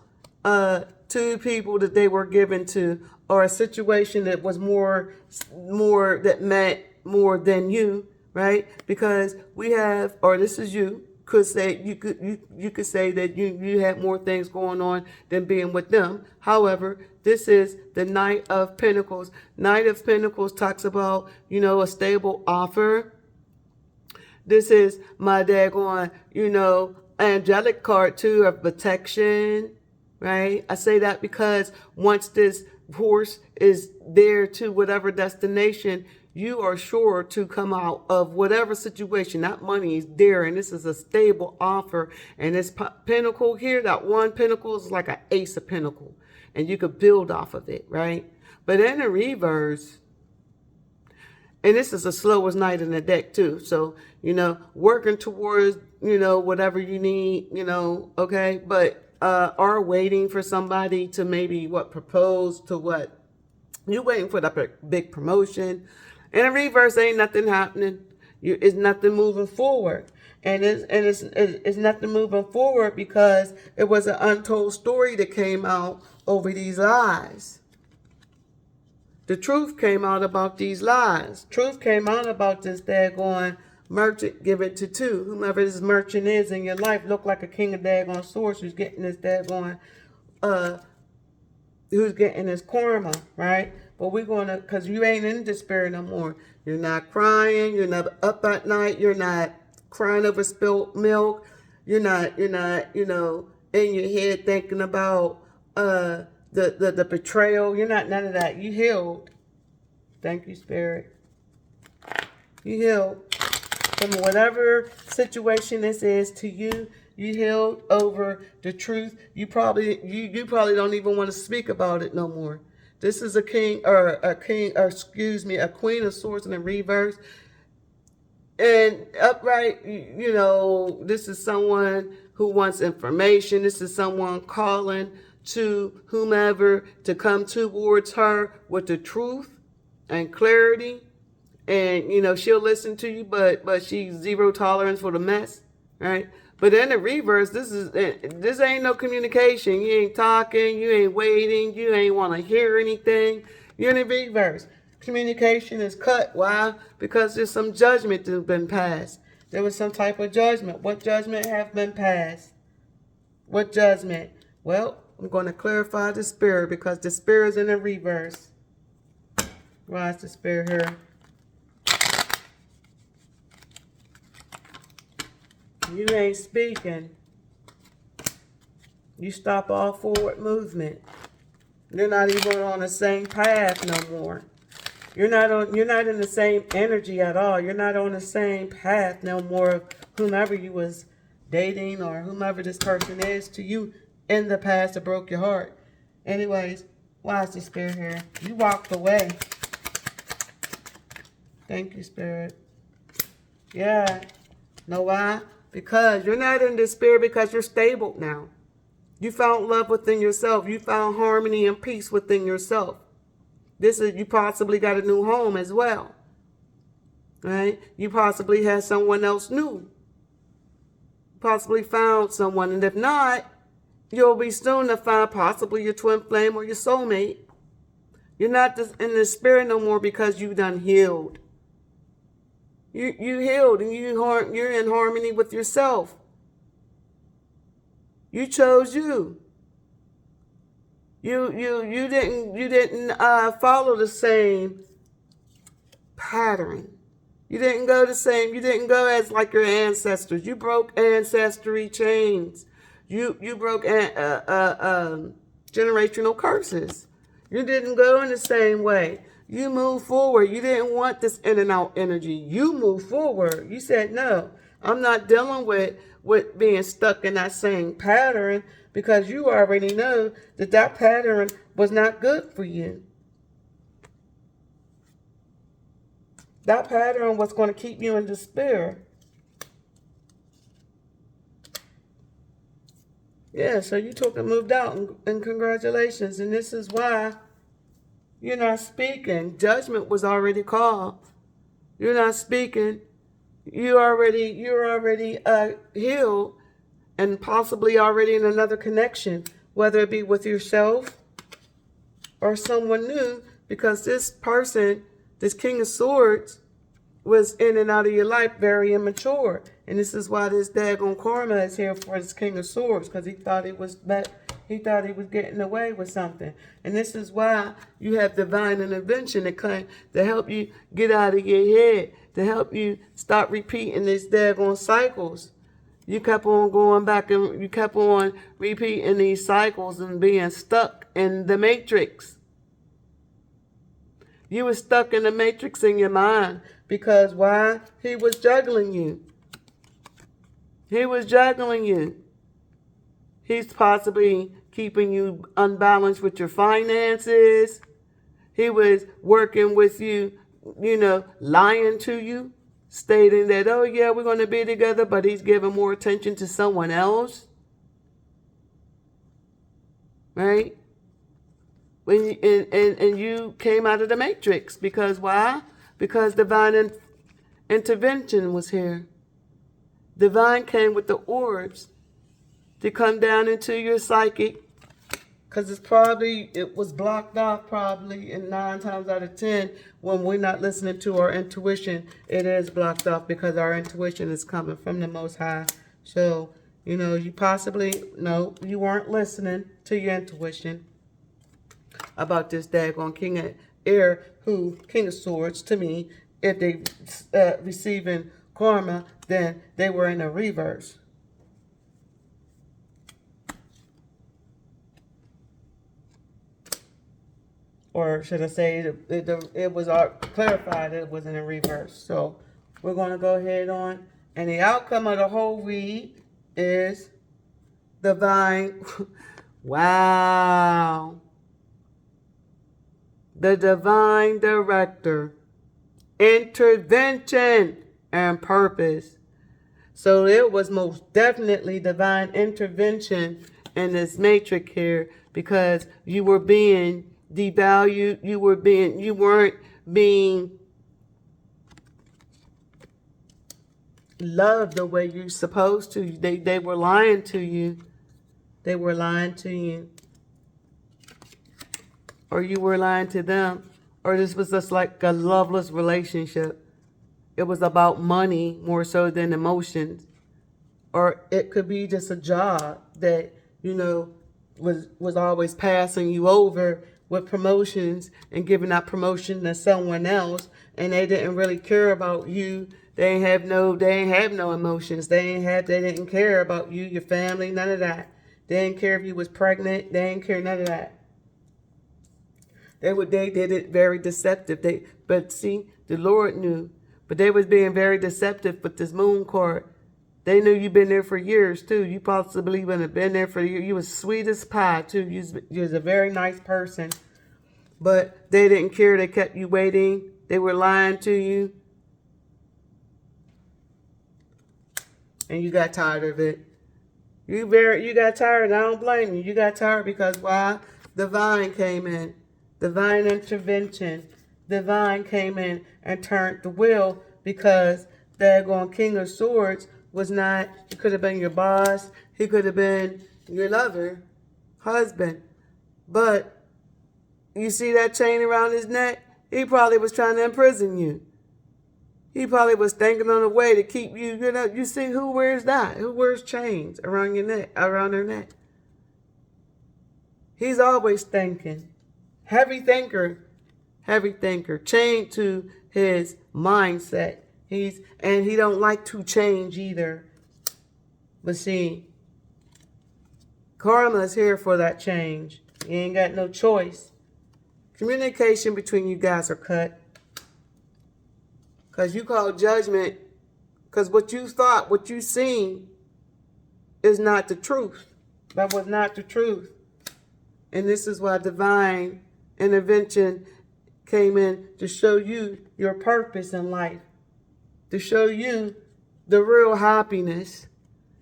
two people that they were given to, or a situation that was more that meant more than you, right? Because we have, or this is you, could say you could say that you had more things going on than being with them. However, this is the Knight of Pentacles. Knight of Pentacles talks about, you know, a stable offer. This is my daggone, you know, angelic card too, of protection, right? I say that because once this horse is there to whatever destination, you are sure to come out of whatever situation. That money is there, and this is a stable offer. And this pentacle here, that one pentacle is like an ace of pentacle, and you could build off of it, right? But in the reverse, and this is the slowest knight in the deck too. So, you know, working towards, you know, whatever you need, you know, okay? But are waiting for somebody to maybe propose to what? You're waiting for that big promotion. In the reverse, ain't nothing happening. It's nothing moving forward. And it's nothing moving forward because it was an untold story that came out over these lies. The truth came out about these lies. Truth came out about this daggone merchant, give it to two. Whomever this merchant is in your life, look like a king of daggone swords who's getting this daggone, who's getting this karma, right? But we're going to, because you ain't in despair no more. You're not crying. You're not up at night. You're not crying over spilt milk. You're not, you know, in your head thinking about, the betrayal. You're not none of that. You healed. Thank you, Spirit. You healed from whatever situation this is to you. You healed over the truth. You probably don't even want to speak about it no more. This is a queen of swords in the reverse. And upright, you know, this is someone who wants information. This is someone calling to whomever to come towards her with the truth and clarity. And, you know, she'll listen to you, but she's zero tolerance for the mess, right? But in the reverse, this ain't no communication. You ain't talking, you ain't waiting, you ain't want to hear anything. You're in the reverse. Communication is cut. Why? Because there's some judgment that's been passed. There was some type of judgment. What judgment have been passed? What judgment? Well, I'm going to clarify the spirit because the spirit is in the reverse. Why is the spirit here? You ain't speaking. You stop all forward movement. You're not even on the same path no more. You're not in the same energy at all. You're not on the same path no more. Whomever you was dating or whomever this person is to you in the past that broke your heart. Anyways, why is the spirit here? You walked away. Thank you, Spirit. Yeah. Know why? Because you're not in despair because you're stable now. You found love within yourself. You found harmony and peace within yourself. You possibly got a new home as well. Right? You possibly had someone else new. Possibly found someone. And if not, you'll be soon to find possibly your twin flame or your soulmate. You're not just in the spirit no more because you done healed. You healed and you're in harmony with yourself. You chose you. You didn't follow the same pattern. You didn't go as like your ancestors. You broke ancestry chains. You broke generational curses. You didn't go in the same way. You moved forward. You didn't want this in and out energy. You moved forward. You said, no, I'm not dealing with being stuck in that same pattern because you already know that pattern was not good for you. That pattern was going to keep you in despair. Yeah, so you took and moved out, and congratulations. And this is why you're not speaking. Judgment was already called. You're not speaking. You're already healed and possibly already in another connection, whether it be with yourself or someone new, because this person, this King of Swords, was in and out of your life very immature. And this is why this daggone karma is here for this King of Swords, because he thought he thought he was getting away with something. And this is why you have divine intervention to help you get out of your head, to help you stop repeating these daggone cycles. You kept on going back and you kept on repeating these cycles and being stuck in the matrix. You were stuck in the matrix in your mind because why? He was juggling you. He was juggling you. He's possibly keeping you unbalanced with your finances. He was working with you, lying to you, stating that, oh yeah, we're going to be together, but he's giving more attention to someone else. Right? And you came out of the matrix because why? Because divine intervention was here. Divine came with the orbs to come down into your psychic, because it was blocked off probably, and 9 times out of 10 when we're not listening to our intuition, it is blocked off because our intuition is coming from the Most High. So you weren't listening to your intuition about this daggone King of Air, King of Swords. To me, if they receiving karma, then they were in a reverse. Or should I say, it was clarified that it was in a reverse. So we're going to go ahead on. And the outcome of the whole read is divine. Wow. The divine director, intervention, and purpose. So it was most definitely divine intervention in this matrix here, because you were being devalued. You weren't being loved the way you're supposed to. They were lying to you. They were lying to you. Or you were lying to them. Or this was just like a loveless relationship. It was about money more so than emotions. Or it could be just a job that, was always passing you over with promotions and giving out promotion to someone else, and they didn't really care about you. They ain't have no emotions. They didn't care about you, your family, none of that. They didn't care if you was pregnant. They didn't care none of that. They did it very deceptive. But see, the Lord knew. But they was being very deceptive with this moon card. They knew you've been there for years too. You possibly wouldn't have been there for years. You was sweet as pie too. You was a very nice person. But they didn't care. They kept you waiting. They were lying to you. And you got tired of it. You got tired. I don't blame you. You got tired because why? Divine came in. Divine intervention. Divine came in and turned the wheel, because daggone King of Swords was not, he could have been your boss, he could have been your lover, husband. But you see that chain around his neck? He probably was trying to imprison you. He probably was thinking on a way to keep you, you see, who wears that? Who wears chains around your neck, around their neck? He's always thinking. Heavy thinker, chained to his mindset. And he don't like to change either. But see, karma is here for that change. You ain't got no choice. Communication between you guys are cut. Because you call judgment, because what you thought, what you seen, is not the truth. That was not the truth. And this is why divine intervention came in to show you your purpose in life. To show you the real happiness,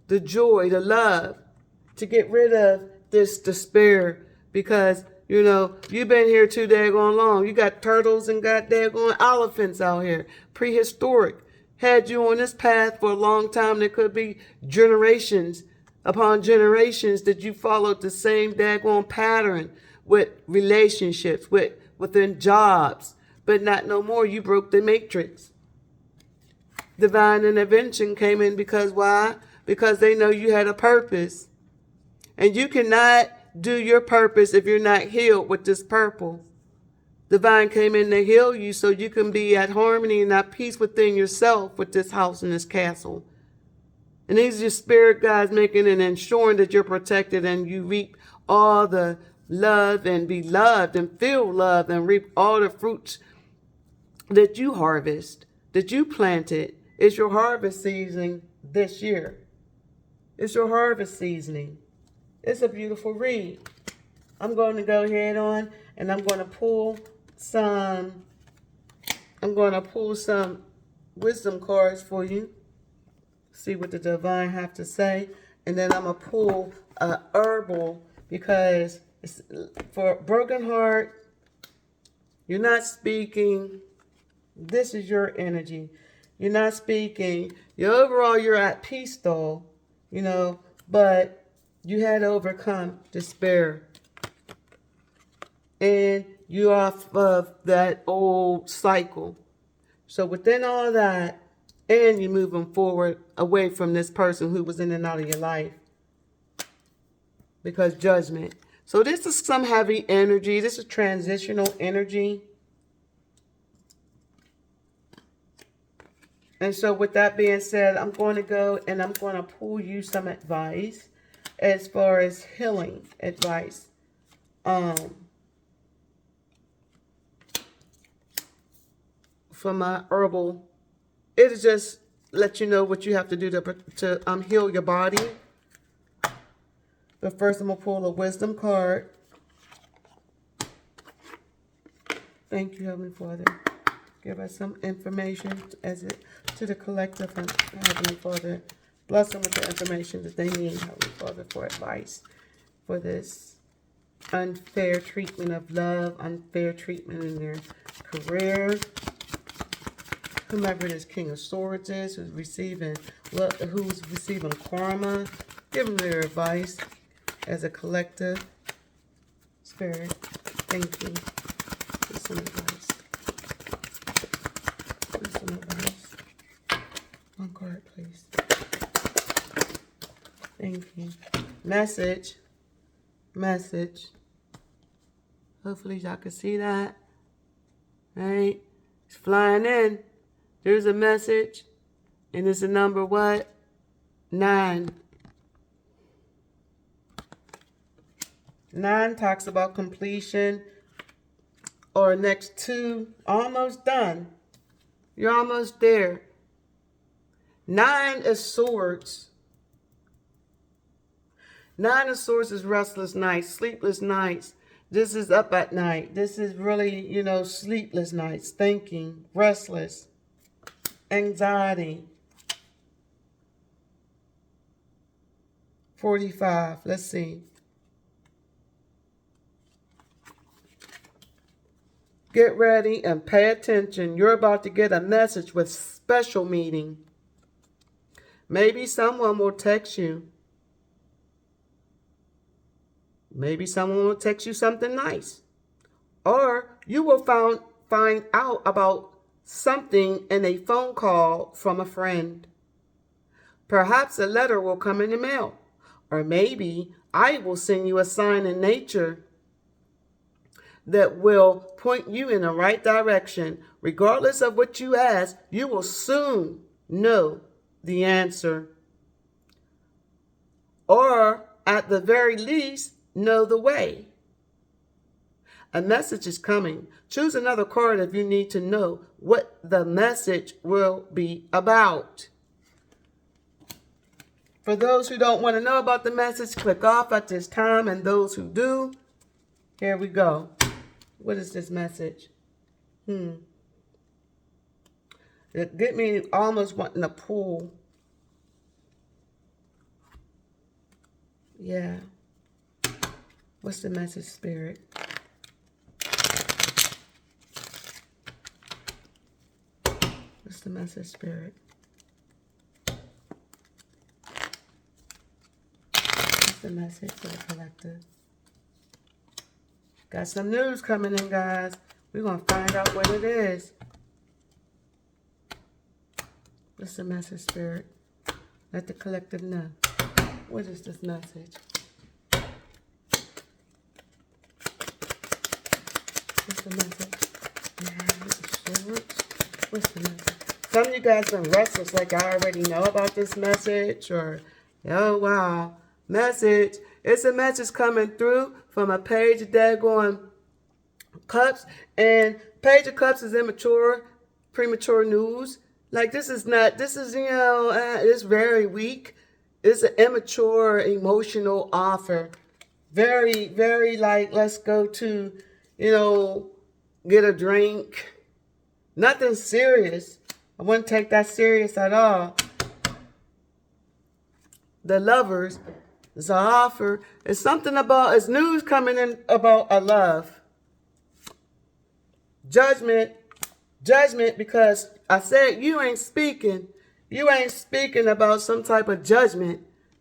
the joy, the love. To get rid of this despair. Because, you've been here too daggone long. You got turtles and got daggone elephants out here. Prehistoric. Had you on this path for a long time. There could be generations upon generations that you followed the same daggone pattern with relationships, within jobs. But not no more. You broke the matrix. divine intervention came in because why? Because they know you had a purpose. And you cannot do your purpose if you're not healed with this purple. Divine came in to heal you so you can be at harmony and at peace within yourself with this house and this castle. And these are your spirit guides making and ensuring that you're protected and you reap all the love and be loved and feel loved and reap all the fruits that you harvest, that you planted. It's your harvest season this year. It's your harvest seasoning. It's a beautiful read. I'm going to go ahead on and I'm going to pull some wisdom cards for you. See what the divine have to say. And then I'm going to pull herbal because it's for broken heart. You're not speaking. This is your energy. You're not speaking. Overall, you're at peace though, but you had to overcome despair. And you're off of that old cycle. So within all that, and you're moving forward away from this person who was in and out of your life. Because judgment. So this is some heavy energy. This is transitional energy. And so with that being said, I'm going to go and I'm going to pull you some advice as far as healing advice. For my herbal, it'll just let you know what you have to do to heal your body. But first I'm going to pull a wisdom card. Thank you, Heavenly Father. Give us some information to the collective, Heavenly Father. Bless them with the information that they need, Heavenly Father, for advice for this unfair treatment of love, unfair treatment in their career. Whomever this King of Swords is, who's receiving karma, give them their advice as a collective. Spirit, thank you. Give some advice. Give some advice. One card, please. Thank you. Message. Hopefully y'all can see that. Right? It's flying in. There's a message. And it's a number what? 9. 9 talks about completion or next to, almost done. You're almost there. 9 is swords. 9 of Swords is restless nights, sleepless nights. This is up at night. This is really, sleepless nights, thinking, restless, anxiety. 45, let's see. Get ready and pay attention. You're about to get a message with special meaning. Maybe someone will text you. Maybe someone will text you something nice. Or you will find out about something in a phone call from a friend. Perhaps a letter will come in the mail. Or maybe I will send you a sign in nature that will point you in the right direction. Regardless of what you ask, you will soon know the answer. Or at the very least, know the way. A message is coming. Choose another card if you need to know what the message will be about. For those who don't want to know about the message, click off at this time. And those who do, here we go. What is this message? It get me almost wanting to pull. Yeah. What's the message, Spirit? What's the message, Spirit? What's the message for the collective? Got some news coming in, guys. We're going to find out what it is. What's the message, Spirit? Let the collective know. What is this message? What's the message? What's the message? Some of you guys been restless, like I already know about this message, or, oh wow, message. It's a message coming through from a page of daggone cups, and page of cups is immature, premature news. Like this is, it's very weak. It's an immature, emotional offer. Very, very like, let's go to, get a drink. Nothing serious. I wouldn't take that serious at all. The Lovers is an offer. It's something about, it's news coming in about a love. Judgment, because I said you ain't speaking. You ain't speaking about some type of judgment,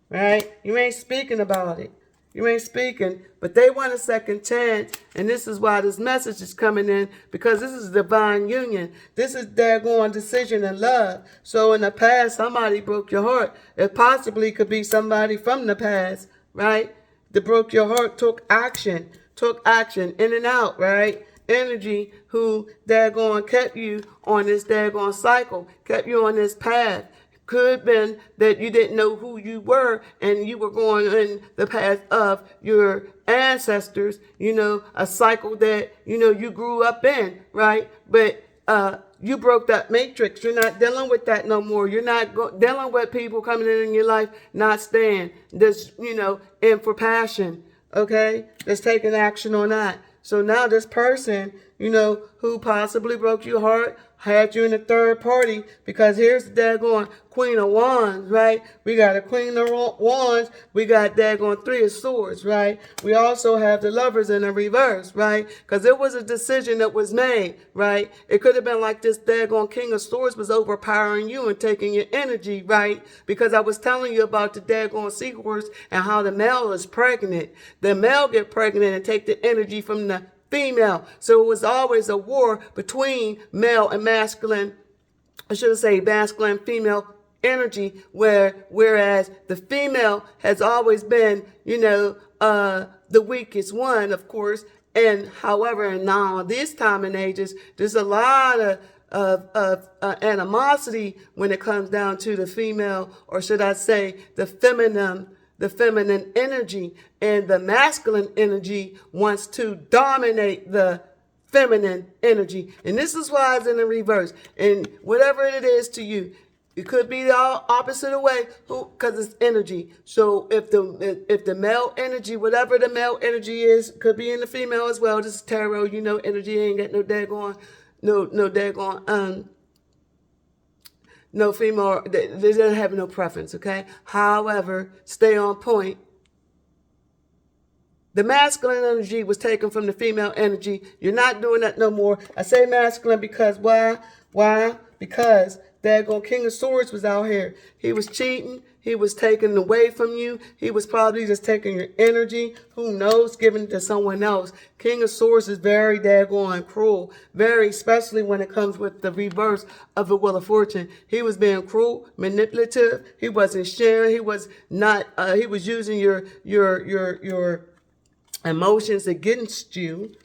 right? You ain't speaking about it. You ain't speaking, but they want a second chance, and this is why this message is coming in, because this is divine union. This is their going decision and love. So in the past, somebody broke your heart. It possibly could be somebody from the past, right? That broke your heart, took action, in and out, right? Energy who daggone kept you on this daggone cycle, kept you on this path. Could have been that you didn't know who you were and you were going in the path of your ancestors, a cycle that, you grew up in, right? But you broke that matrix. You're not dealing with that no more. You're not dealing with people coming in your life, not staying. This, in for passion, okay? That's taking action on that. So now this person, who possibly broke your heart, had you in the third party, because here's the daggone Queen of Wands, right? We got a Queen of Wands. We got daggone Three of Swords, right? We also have the Lovers in the reverse, right? Because it was a decision that was made, right? It could have been like this daggone King of Swords was overpowering you and taking your energy, right? Because I was telling you about the daggone seahorse and how the male is pregnant. The male get pregnant and take the energy from the female. So it was always a war between male and masculine, I should say masculine, female energy, whereas the female has always been, the weakest one, of course. And however, and now this time and ages, there's a lot of animosity when it comes down to the female, or should I say the feminine energy, and the masculine energy wants to dominate the feminine energy. And this is why it's in the reverse. And whatever it is to you, it could be the opposite way, because it's energy. So if the male energy, whatever the male energy is, could be in the female as well. This is tarot, energy ain't got no daggone, no female, they doesn't have no preference, okay? However, stay on point. The masculine energy was taken from the female energy. You're not doing that no more. I say masculine because why? Because daggone King of Swords was out here. He was cheating. He was taking away from you. He was probably just taking your energy. Who knows? Giving it to someone else. King of Swords is very daggone cruel. Very, especially when it comes with the reverse of the Wheel of Fortune. He was being cruel, manipulative. He wasn't sharing. He was not. He was using your emotions against you.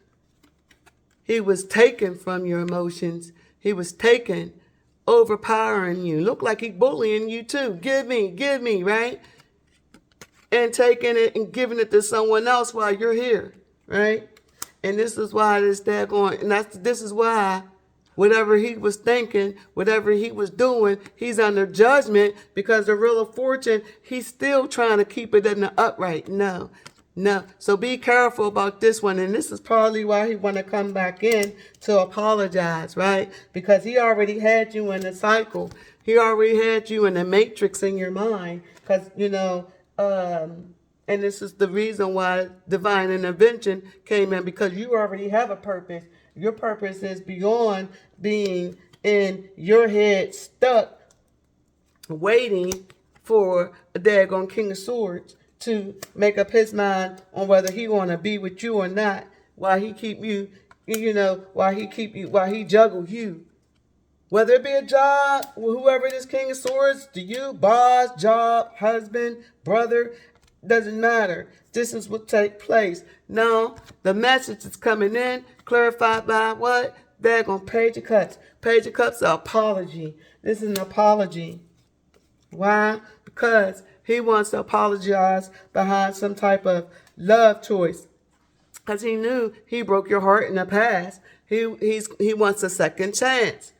He was taken from your emotions. He was taken, overpowering you. Look like he bullying you too. Give me, right? And taking it and giving it to someone else while you're here, right? And this is why this daggone, and this is why whatever he was thinking, whatever he was doing, he's under judgment, because the Wheel of Fortune, he's still trying to keep it in the upright. No. So be careful about this one. And this is probably why he want to come back in to apologize, right? Because he already had you in the cycle. He already had you in the matrix in your mind. Because, and this is the reason why divine intervention came in, because you already have a purpose. Your purpose is beyond being in your head stuck waiting for a daggone King of Swords to make up his mind on whether he want to be with you or not, while he keep you, while he juggle you. Whether it be a job, whoever this King of Swords, to you, boss, job, husband, brother, doesn't matter. This is what take place. Now, the message is coming in, clarified by what? They're going to Page of Cups. Page of Cups, an apology. This is an apology. Why? Because he wants to apologize behind some type of love choice. Because he knew he broke your heart in the past. He wants a second chance.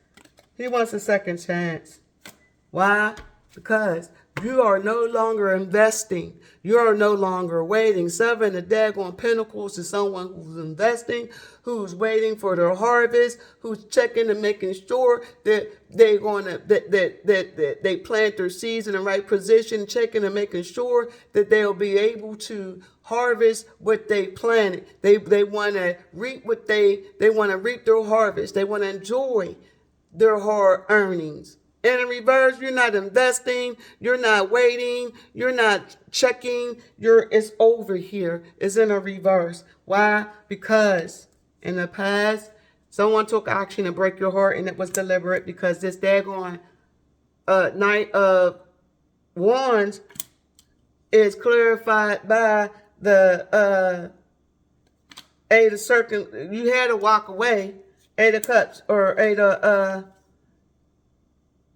He wants a second chance. Why? Because you are no longer investing. You are no longer waiting. Seven of daggone pentacles is someone who's investing, who's waiting for their harvest, who's checking and making sure that they're gonna that they plant their seeds in the right position, checking and making sure that they'll be able to harvest what they planted. They want to reap what they want to reap their harvest. They want to enjoy their hard earnings. And in reverse, you're not investing, you're not waiting, you're not checking, it's over here. It's in a reverse. Why? Because in the past, someone took action to break your heart, and it was deliberate, because this daggone Knight of Wands is clarified by the Eight of Circles. You had to walk away. Eight of Cups, or Eight of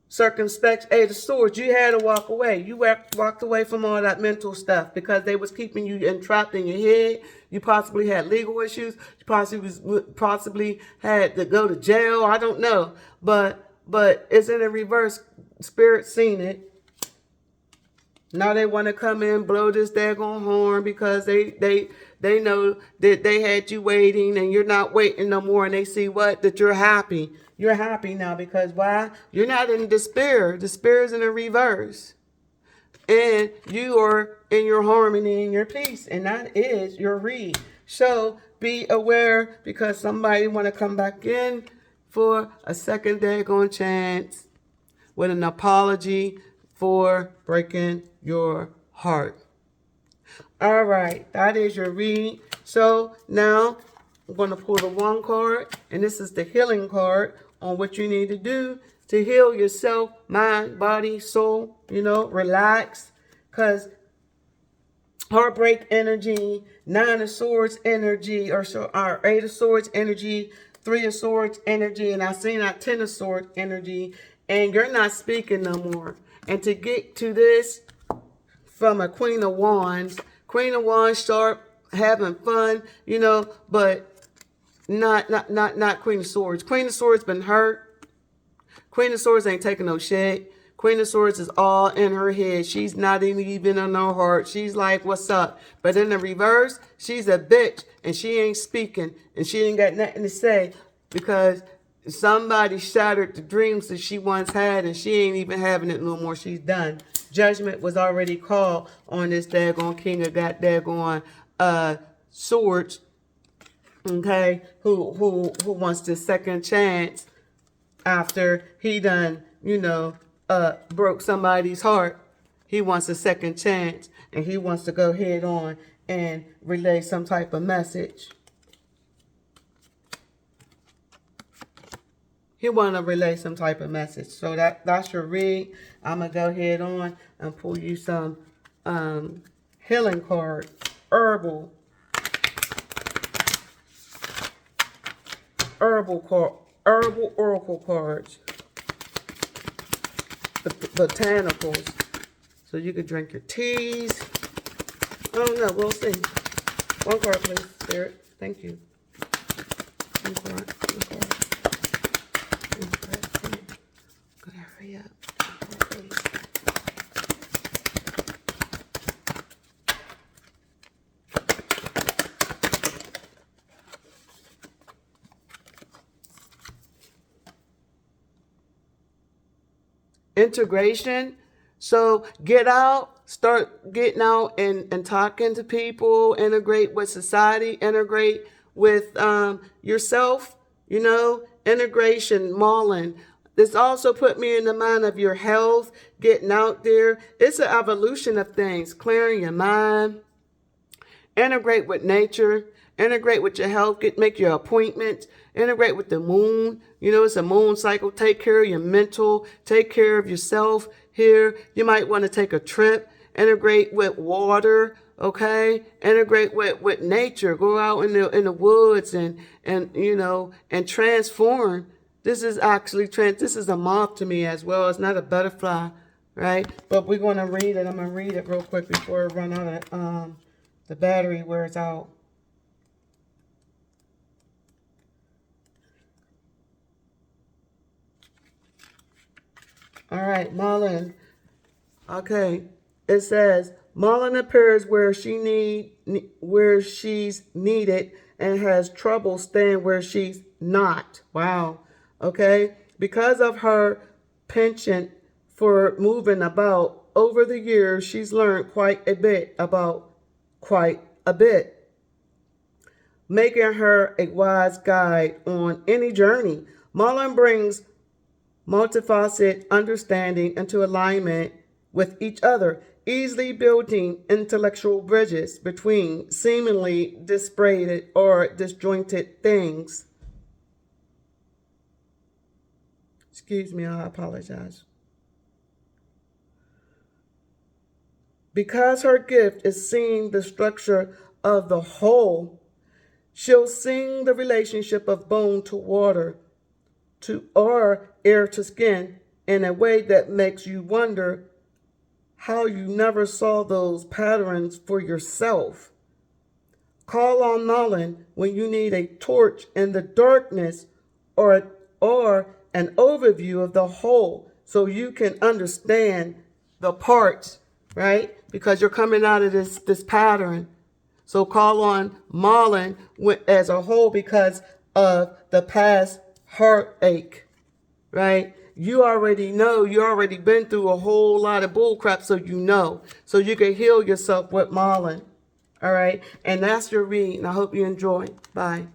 Circumspect, Eight of Swords. You had to walk away. You walked away from all that mental stuff because they was keeping you entrapped in your head. You possibly had legal issues. You possibly had to go to jail. I don't know. But it's in a reverse. Spirit seen it. Now they want to come in, blow this daggone horn because they know that they had you waiting and you're not waiting no more, and they see what? That you're happy. You're happy now because why? You're not in despair. Despair is in a reverse. And you are in your harmony and your peace, and that is your read. So be aware, because somebody want to come back in for a second daggone chance with an apology for breaking your heart. All right, that is your read. So now I'm going to pull the one card, and this is the healing card on what you need to do to heal yourself, mind, body, soul. Relax, because heartbreak energy, Nine of Swords energy, or Eight of Swords energy, Three of Swords energy, and I seen that 10 of Swords energy, and you're not speaking no more. And to get to this from a Queen of Wands, sharp, having fun, but not Queen of Swords. Queen of Swords been hurt. Queen of Swords ain't taking no shit. Queen of Swords is all in her head. She's not even in her heart. She's like, what's up? But in the reverse, she's a bitch, and she ain't speaking, and she ain't got nothing to say because somebody shattered the dreams that she once had, and she ain't even having it no more. She's done. Judgment was already called on this daggone king of got daggone swords, okay, who wants this second chance after he done, broke somebody's heart. He wants a second chance, and he wants to go head on and relay some type of message. He want to relay some type of message. So that's your read. I'm going to go ahead on and pull you some healing card. Herbal oracle cards. Botanicals. So you can drink your teas. I don't know. We'll see. One card, please, Spirit. Thank you. One card. Gotta hurry up. Integration. So get out, start getting out and talking to people, integrate with society, integrate with yourself, integration, Mullen. This also put me in the mind of your health, getting out there. It's an evolution of things, clearing your mind, integrate with nature, integrate with your health, make your appointments, Integrate with the moon. You know, it's a moon cycle. Take care of your mental. Take care of yourself here. You might want to take a trip. Integrate with water. Okay, integrate with nature. Go out in the woods and you know, and transform. This is actually this is a moth to me as well. It's not a butterfly, right? But we're gonna read it. I'm gonna read it real quick before I run out of the battery wears out. All right, Marlin. Okay, it says Marlin appears where she's needed and has trouble staying where she's not. Wow. Okay, because of her penchant for moving about over the years, she's learned quite a bit, making her a wise guide on any journey. Marlin brings multifaceted understanding into alignment with each other, easily building intellectual bridges between seemingly disparate or disjointed things. Excuse me, I apologize. Because her gift is seeing the structure of the whole, she'll sing the relationship of bone to water, or air to skin, in a way that makes you wonder how you never saw those patterns for yourself. Call on Marlin when you need a torch in the darkness or an overview of the whole so you can understand the parts, right? Because you're coming out of this pattern. So call on Marlin as a whole because of the past heartache, right? You already know, you already been through a whole lot of bull crap, so you know. So you can heal yourself with Marlin, all right? And that's your reading. I hope you enjoy. Bye.